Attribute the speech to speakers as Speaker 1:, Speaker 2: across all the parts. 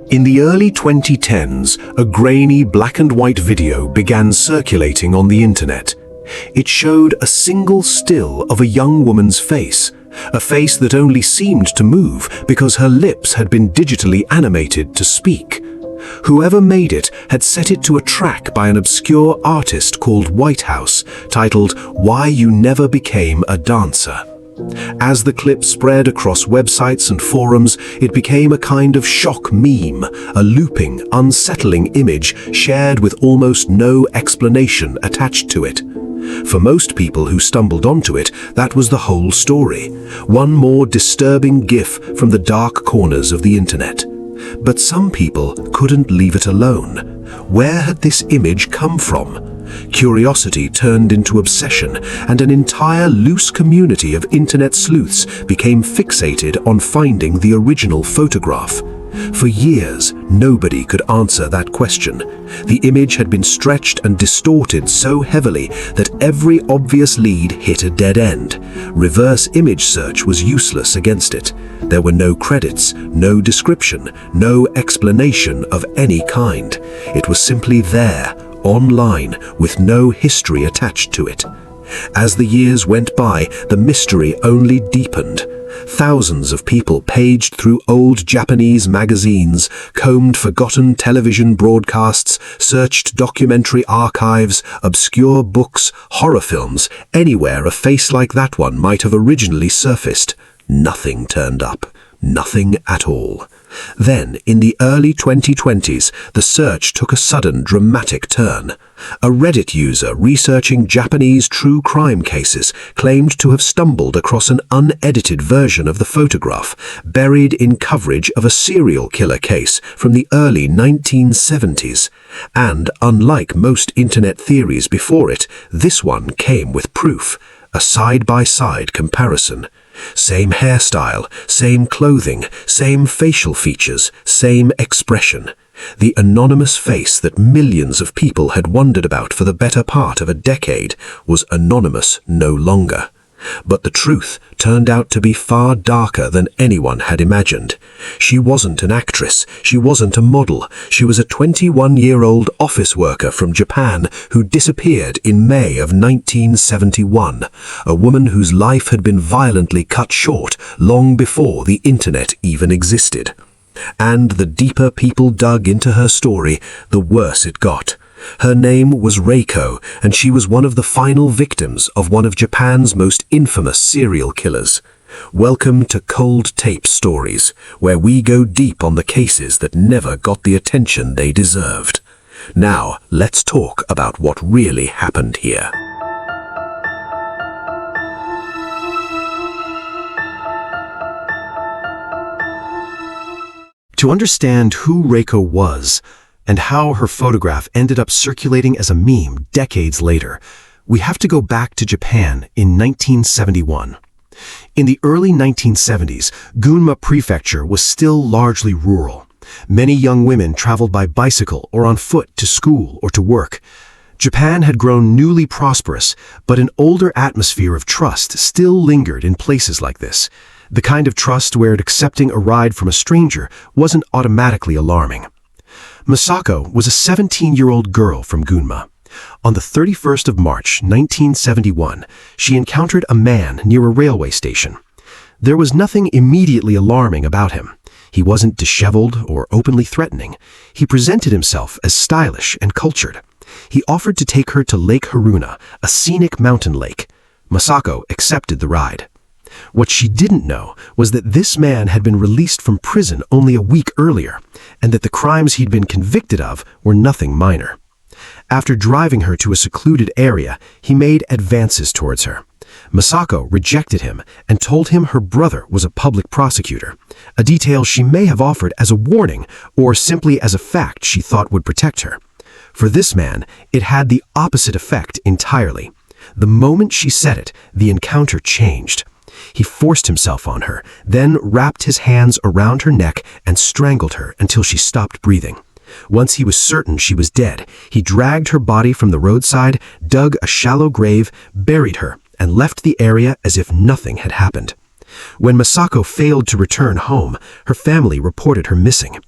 Speaker 1: In the early 2010s, a grainy black and white video began circulating on the internet. It showed a single still of a young woman's face, a face that only seemed to move because her lips had been digitally animated to speak. Whoever made it had set it to a track by an obscure artist called Whitehouse, titled "Why You Never Became a Dancer." As the clip spread across websites and forums, it became a kind of shock meme, a looping, unsettling image shared with almost no explanation attached to it. For most people who stumbled onto it, that was the whole story, one more disturbing GIF from the dark corners of the internet. But some people couldn't leave it alone. Where had this image come from? Curiosity turned into obsession, and an entire loose community of internet sleuths became fixated on finding the original photograph. For years, nobody could answer that question. The image had been stretched and distorted so heavily that every obvious lead hit a dead end. Reverse image search was useless against it. There were no credits, no description, no explanation of any kind. It was simply there, online, with no history attached to it. As the years went by, the mystery only deepened. Thousands of people paged through old Japanese magazines, combed forgotten television broadcasts, searched documentary archives, obscure books, horror films, anywhere a face like that one might have originally surfaced. Nothing turned up. Nothing at all. Then, in the early 2020s, the search took a sudden, dramatic turn. A Reddit user researching Japanese true crime cases claimed to have stumbled across an unedited version of the photograph, buried in coverage of a serial killer case from the early 1970s. And, unlike most internet theories before it, this one came with proof, a side-by-side comparison. Same hairstyle, same clothing, same facial features, same expression. The anonymous face that millions of people had wondered about for the better part of a decade was anonymous no longer. But the truth turned out to be far darker than anyone had imagined. She wasn't an actress, she wasn't a model, she was a 21-year-old office worker from Japan who disappeared in May of 1971, a woman whose life had been violently cut short long before the internet even existed. And the deeper people dug into her story, the worse it got. Her name was Reiko, and she was one of the final victims of one of Japan's most infamous serial killers. Welcome to Cold Tape Stories, where we go deep on the cases that never got the attention they deserved. Now, let's talk about what really happened here. To understand who Reiko was, and how her photograph ended up circulating as a meme decades later, we have to go back to Japan in 1971. In the early 1970s, Gunma Prefecture was still largely rural. Many young women traveled by bicycle or on foot to school or to work. Japan had grown newly prosperous, but an older atmosphere of trust still lingered in places like this, the kind of trust where accepting a ride from a stranger wasn't automatically alarming. Masako was a 17-year-old girl from Gunma. On the 31st of March, 1971, she encountered a man near a railway station. There was nothing immediately alarming about him. He wasn't disheveled or openly threatening. He presented himself as stylish and cultured. He offered to take her to Lake Haruna, a scenic mountain lake. Masako accepted the ride. What she didn't know was that this man had been released from prison only a week earlier, and that the crimes he'd been convicted of were nothing minor. After driving her to a secluded area, he made advances towards her. Masako rejected him and told him her brother was a public prosecutor, a detail she may have offered as a warning or simply as a fact she thought would protect her. For this man, it had the opposite effect entirely. The moment she said it, the encounter changed. He forced himself on her, then wrapped his hands around her neck and strangled her until she stopped breathing. Once he was certain she was dead, he dragged her body from the roadside, dug a shallow grave, buried her, and left the area as if nothing had happened. When Masako failed to return home, her family reported her missing.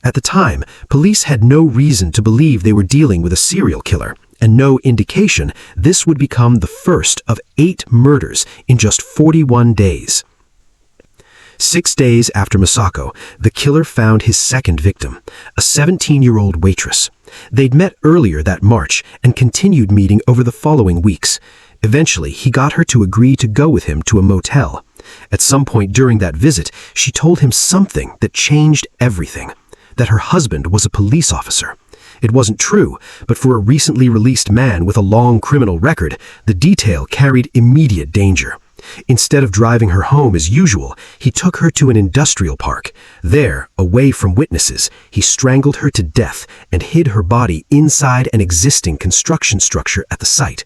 Speaker 2: At the time, police had no reason to believe they were dealing with a serial killer, and no indication this would become the first of 8 murders in just 41 days. 6 days after Masako, the killer found his second victim, a 17-year-old waitress. They'd met earlier that March and continued meeting over the following weeks. Eventually, he got her to agree to go with him to a motel. At some point during that visit, she told him something that changed everything: that her husband was a police officer. It wasn't true, but for a recently released man with a long criminal record, the detail carried immediate danger. Instead of driving her home as usual, he took her to an industrial park. There, away from witnesses, he strangled her to death and hid her body inside an existing construction structure at the site.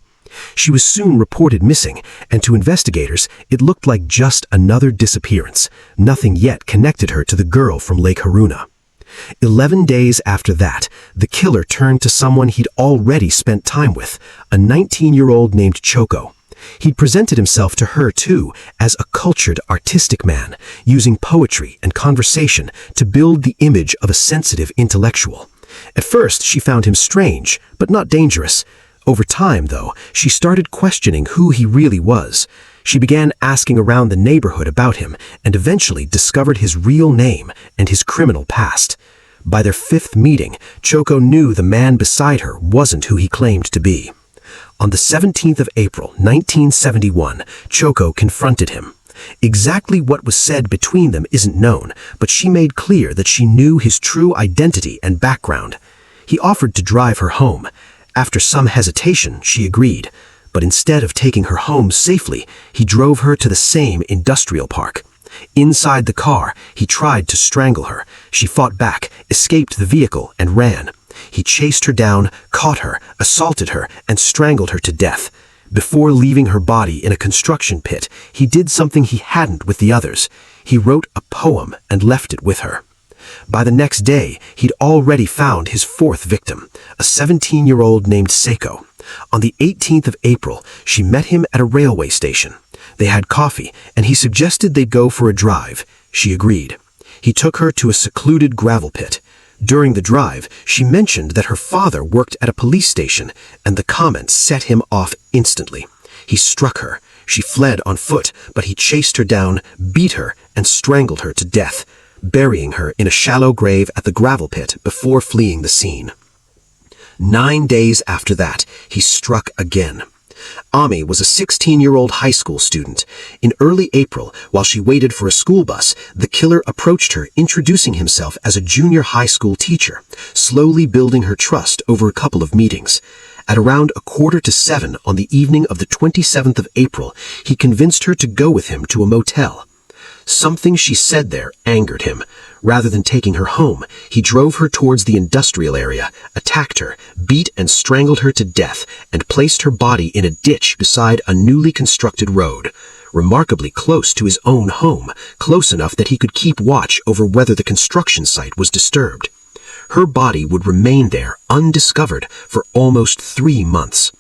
Speaker 2: She was soon reported missing, and to investigators, it looked like just another disappearance. Nothing yet connected her to the girl from Lake Haruna. 11 days after that, the killer turned to someone he'd already spent time with, a 19-year-old named Choco. He'd presented himself to her, too, as a cultured, artistic man, using poetry and conversation to build the image of a sensitive intellectual. At first, she found him strange, but not dangerous. Over time, though, she started questioning who he really was. She began asking around the neighborhood about him and eventually discovered his real name and his criminal past. By their 5th meeting, Choco knew the man beside her wasn't who he claimed to be. On the 17th of April, 1971, Choco confronted him. Exactly what was said between them isn't known, but she made clear that she knew his true identity and background. He offered to drive her home. After some hesitation, she agreed. But instead of taking her home safely, he drove her to the same industrial park. Inside the car, he tried to strangle her. She fought back, escaped the vehicle, and ran. He chased her down, caught her, assaulted her, and strangled her to death. Before leaving her body in a construction pit, he did something he hadn't with the others. He wrote a poem and left it with her. By the next day, he'd already found his 4th victim, a 17-year-old named Seiko. On the 18th of April, she met him at a railway station. They had coffee, and he suggested they go for a drive. She agreed. He took her to a secluded gravel pit. During the drive, she mentioned that her father worked at a police station, and the comment set him off instantly. He struck her. She fled on foot, but he chased her down, beat her, and strangled her to death, burying her in a shallow grave at the gravel pit before fleeing the scene. 9 days after that, he struck again. Ami was a 16-year-old high school student. In early April, while she waited for a school bus, the killer approached her, introducing himself as a junior high school teacher, slowly building her trust over a couple of meetings. At around 6:45 on the evening of the 27th of April, he convinced her to go with him to a motel. Something she said there angered him. Rather than taking her home, he drove her towards the industrial area, attacked her, beat and strangled her to death, and placed her body in a ditch beside a newly constructed road, remarkably close to his own home, close enough that he could keep watch over whether the construction site was disturbed. Her body would remain there undiscovered for almost 3 months.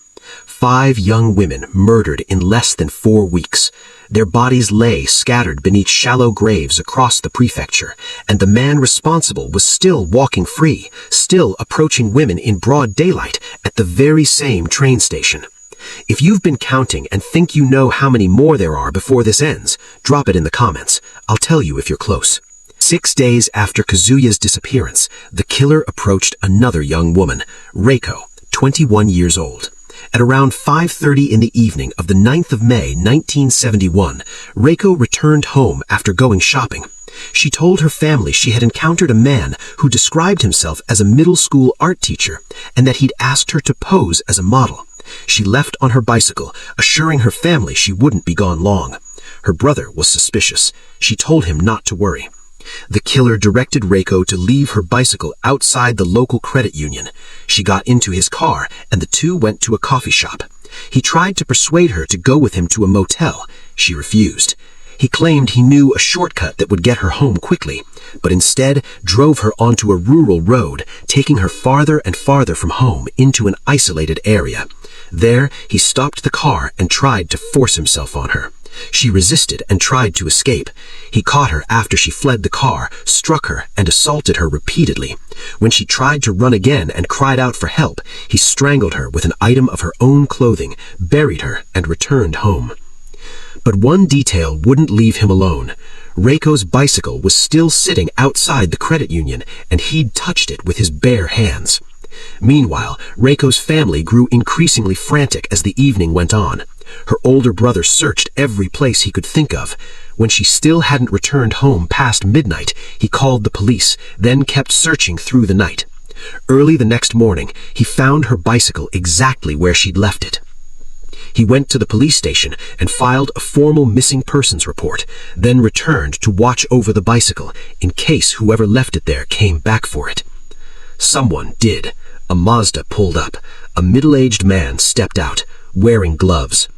Speaker 2: 5 young women murdered in less than 4 weeks. Their bodies lay scattered beneath shallow graves across the prefecture, and the man responsible was still walking free, still approaching women in broad daylight at the very same train station. If you've been counting and think you know how many more there are before this ends, drop it in the comments. I'll tell you if you're close. 6 days after Kazuya's disappearance, the killer approached another young woman, Reiko, 21 years old. At around 5:30 in the evening of the 9th of May, 1971, Reiko returned home after going shopping. She told her family she had encountered a man who described himself as a middle school art teacher and that he'd asked her to pose as a model. She left on her bicycle, assuring her family she wouldn't be gone long. Her brother was suspicious. She told him not to worry. The killer directed Reiko to leave her bicycle outside the local credit union. She got into his car, and the two went to a coffee shop. He tried to persuade her to go with him to a motel. She refused. He claimed he knew a shortcut that would get her home quickly, but instead drove her onto a rural road, taking her farther and farther from home into an isolated area. There, he stopped the car and tried to force himself on her. She resisted and tried to escape. He caught her after she fled the car, struck her, and assaulted her repeatedly. When she tried to run again and cried out for help, he strangled her with an item of her own clothing, buried her, and returned home. But one detail wouldn't leave him alone. Reiko's bicycle was still sitting outside the credit union, and he'd touched it with his bare hands. Meanwhile, Reiko's family grew increasingly frantic as the evening went on. Her older brother searched every place he could think of. When she still hadn't returned home past midnight, he called the police, then kept searching through the night. Early the next morning, he found her bicycle exactly where she'd left it. He went to the police station and filed a formal missing persons report, then returned to watch over the bicycle in case whoever left it there came back for it. Someone did. A Mazda pulled up. A middle-aged man stepped out, wearing gloves.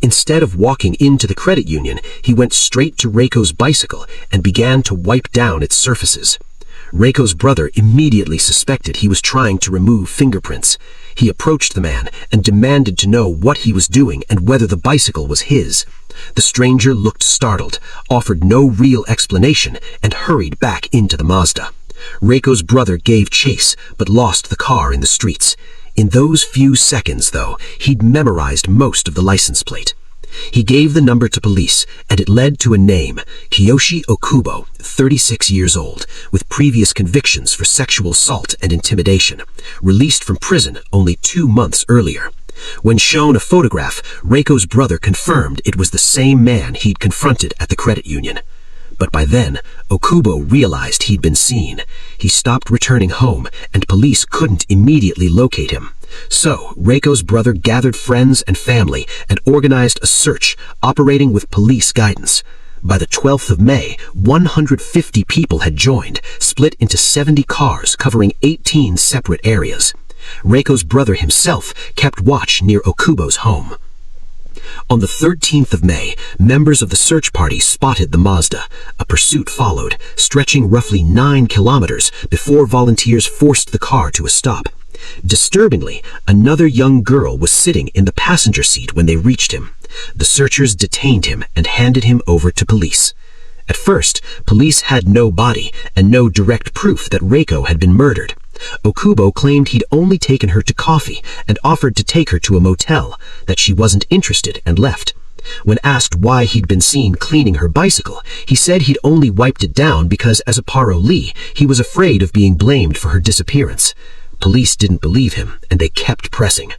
Speaker 2: Instead of walking into the credit union, he went straight to Reiko's bicycle and began to wipe down its surfaces. Reiko's brother immediately suspected he was trying to remove fingerprints. He approached the man and demanded to know what he was doing and whether the bicycle was his. The stranger looked startled, offered no real explanation, and hurried back into the Mazda. Reiko's brother gave chase, but lost the car in the streets. In those few seconds, though, he'd memorized most of the license plate. He gave the number to police, and it led to a name, Kiyoshi Ōkubo, 36 years old, with previous convictions for sexual assault and intimidation, released from prison only 2 months earlier. When shown a photograph, Reiko's brother confirmed it was the same man he'd confronted at the credit union. But by then, Ōkubo realized he'd been seen. He stopped returning home, and police couldn't immediately locate him. So, Reiko's brother gathered friends and family and organized a search, operating with police guidance. By the 12th of May, 150 people had joined, split into 70 cars covering 18 separate areas. Reiko's brother himself kept watch near Ōkubo's home. On the 13th of May, members of the search party spotted the Mazda. A pursuit followed, stretching roughly 9 kilometers before volunteers forced the car to a stop. Disturbingly, another young girl was sitting in the passenger seat when they reached him. The searchers detained him and handed him over to police. At first, police had no body and no direct proof that Reiko had been murdered. Ōkubo claimed he'd only taken her to coffee and offered to take her to a motel, that she wasn't interested and left. When asked why he'd been seen cleaning her bicycle, he said he'd only wiped it down because as a parolee, he was afraid of being blamed for her disappearance. Police didn't believe him, and they kept pressing.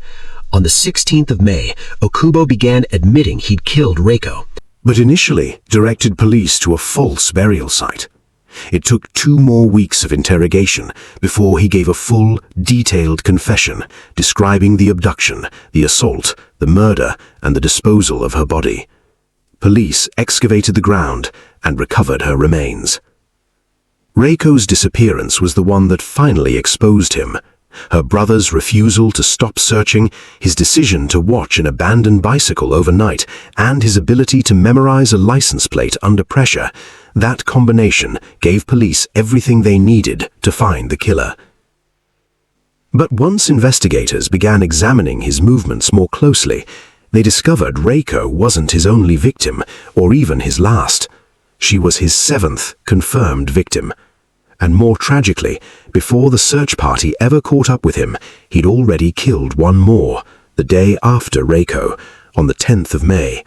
Speaker 2: On the 16th of May, Ōkubo began admitting he'd killed Reiko,
Speaker 1: but initially directed police to a false burial site. It took 2 more weeks of interrogation before he gave a full, detailed confession describing the abduction, the assault, the murder, and the disposal of her body. Police excavated the ground and recovered her remains. Reiko's disappearance was the one that finally exposed him. Her brother's refusal to stop searching, his decision to watch an abandoned bicycle overnight, and his ability to memorize a license plate under pressure, that combination gave police everything they needed to find the killer. But once investigators began examining his movements more closely, they discovered Reiko wasn't his only victim, or even his last. She was his 7th confirmed victim. And more tragically, before the search party ever caught up with him, he'd already killed one more, the day after Reiko, on the 10th of May.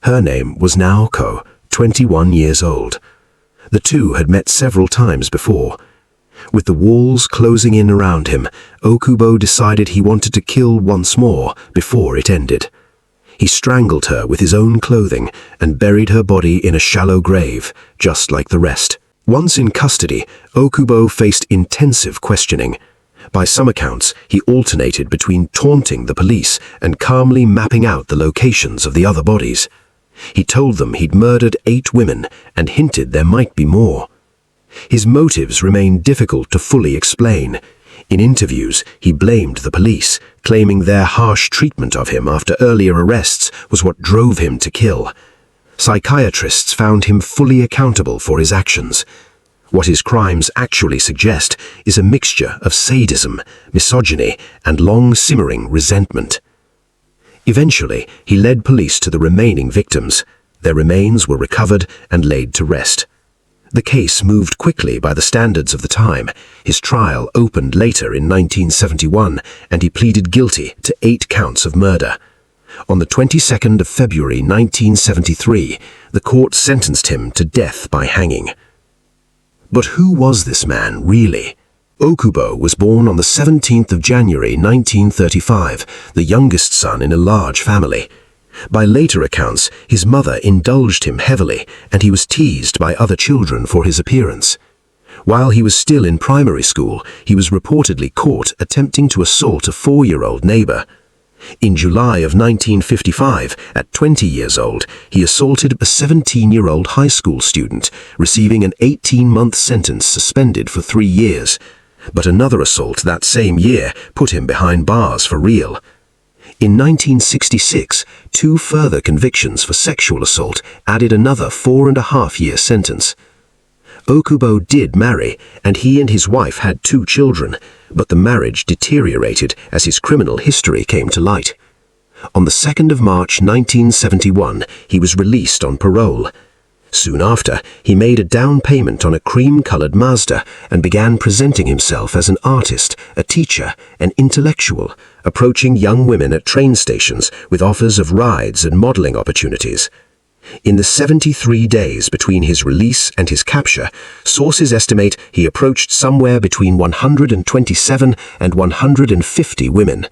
Speaker 1: Her name was Naoko, 21 years old. The two had met several times before. With the walls closing in around him, Ōkubo decided he wanted to kill once more before it ended. He strangled her with his own clothing and buried her body in a shallow grave, just like the rest. Once in custody, Ōkubo faced intensive questioning. By some accounts, he alternated between taunting the police and calmly mapping out the locations of the other bodies. He told them he'd murdered 8 women and hinted there might be more. His motives remained difficult to fully explain. In interviews, he blamed the police, claiming their harsh treatment of him after earlier arrests was what drove him to kill. Psychiatrists found him fully accountable for his actions. What his crimes actually suggest is a mixture of sadism, misogyny, and long-simmering resentment. Eventually, he led police to the remaining victims.
Speaker 2: Their remains were recovered and laid to rest. The case moved quickly by the standards of the time. His trial opened later in 1971, and he pleaded guilty to 8 counts of murder. On the 22nd of February 1973, the court sentenced him to death by hanging. But who was this man, really? Ōkubo was born on the 17th of January 1935, the youngest son in a large family. By later accounts, his mother indulged him heavily, and he was teased by other children for his appearance. While he was still in primary school, he was reportedly caught attempting to assault a 4-year-old neighbor. In July of 1955, at 20 years old, he assaulted a 17-year-old high school student, receiving an 18-month sentence suspended for 3 years. But another assault that same year put him behind bars for real. In 1966, 2 further convictions for sexual assault added another 4.5-year sentence. Ōkubo did marry, and he and his wife had 2 children, but the marriage deteriorated as his criminal history came to light. On the 2nd of March 1971, he was released on parole. Soon after, he made a down payment on a cream-colored Mazda and began presenting himself as an artist, a teacher, an intellectual, approaching young women at train stations with offers of rides and modeling opportunities. In the 73 days between his release and his capture, sources estimate he approached somewhere between 127 and 150 women.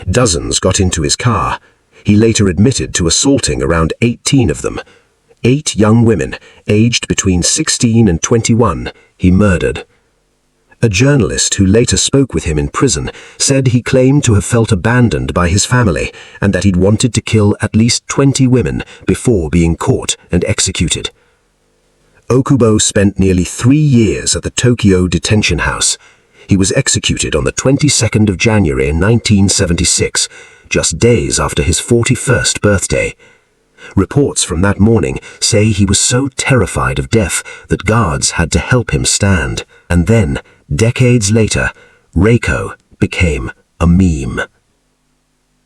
Speaker 2: Dozens got into his car. He later admitted to assaulting around 18 of them. 8 young women, aged between 16 and 21, he murdered. A journalist who later spoke with him in prison said he claimed to have felt abandoned by his family and that he'd wanted to kill at least 20 women before being caught and executed. Ōkubo spent nearly 3 years at the Tokyo detention house. He was executed on the 22nd of January 1976, just days after his 41st birthday. Reports from that morning say he was so terrified of death that guards had to help him stand. And then, decades later, Reiko became a meme.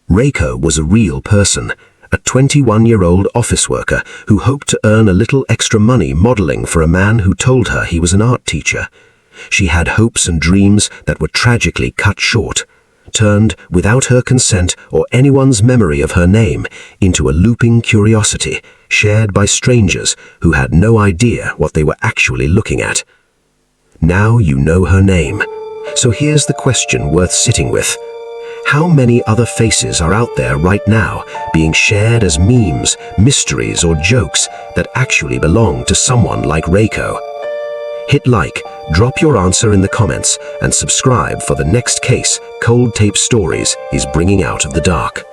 Speaker 2: Reiko was a real person, a 21-year-old office worker who hoped to earn a little extra money modeling for a man who told her he was an art teacher. She had hopes and dreams that were tragically cut short, turned, without her consent or anyone's memory of her name, into a looping curiosity shared by strangers who had no idea what they were actually looking at. Now you know her name. So here's the question worth sitting with. How many other faces are out there right now being shared as memes, mysteries, or jokes that actually belong to someone like Reiko? Hit like, drop your answer in the comments, and subscribe for the next case Cold Tape Stories is bringing out of the dark.